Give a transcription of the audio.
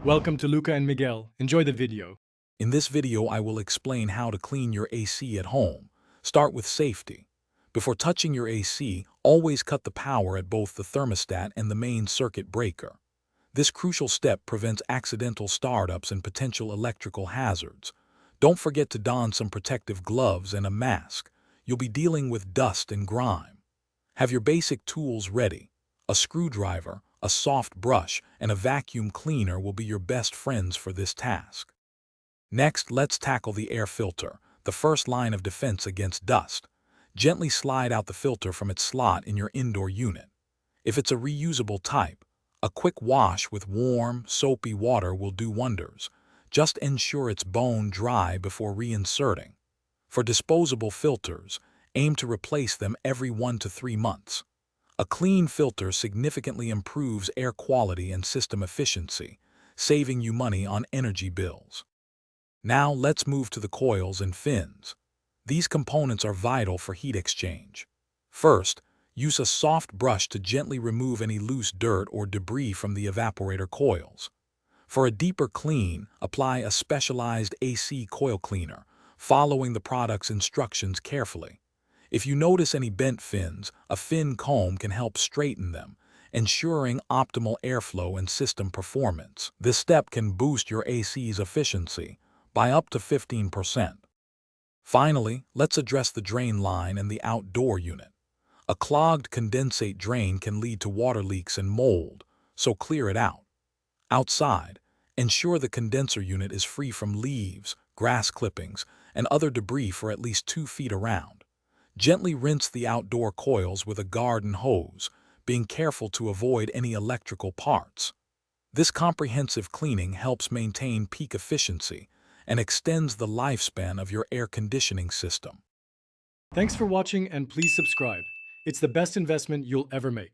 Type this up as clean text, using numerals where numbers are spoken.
Welcome to Luca and Miguel. Enjoy the video. In this video, I will explain how to clean your AC at home. Start with safety. Before touching your AC, always cut the power at both the thermostat and the main circuit breaker. This crucial step prevents accidental startups and potential electrical hazards. Don't forget to don some protective gloves and a mask. You'll be dealing with dust and grime. Have your basic tools ready. A screwdriver, a soft brush, and a vacuum cleaner will be your best friends for this task. Next, let's tackle the air filter, the first line of defense against dust. Gently slide out the filter from its slot in your indoor unit. If it's a reusable type, a quick wash with warm, soapy water will do wonders. Just ensure it's bone dry before reinserting. For disposable filters, aim to replace them every 1 to 3 months. A clean filter significantly improves air quality and system efficiency, saving you money on energy bills. Now let's move to the coils and fins. These components are vital for heat exchange. First, use a soft brush to gently remove any loose dirt or debris from the evaporator coils. For a deeper clean, apply a specialized AC coil cleaner, following the product's instructions carefully. If you notice any bent fins, a fin comb can help straighten them, ensuring optimal airflow and system performance. This step can boost your AC's efficiency by up to 15%. Finally, let's address the drain line and the outdoor unit. A clogged condensate drain can lead to water leaks and mold, so clear it out. Outside, ensure the condenser unit is free from leaves, grass clippings, and other debris for at least 2 feet around. Gently rinse the outdoor coils with a garden hose, being careful to avoid any electrical parts. This comprehensive cleaning helps maintain peak efficiency and extends the lifespan of your air conditioning system. Thanks for watching and please subscribe. It's the best investment you'll ever make.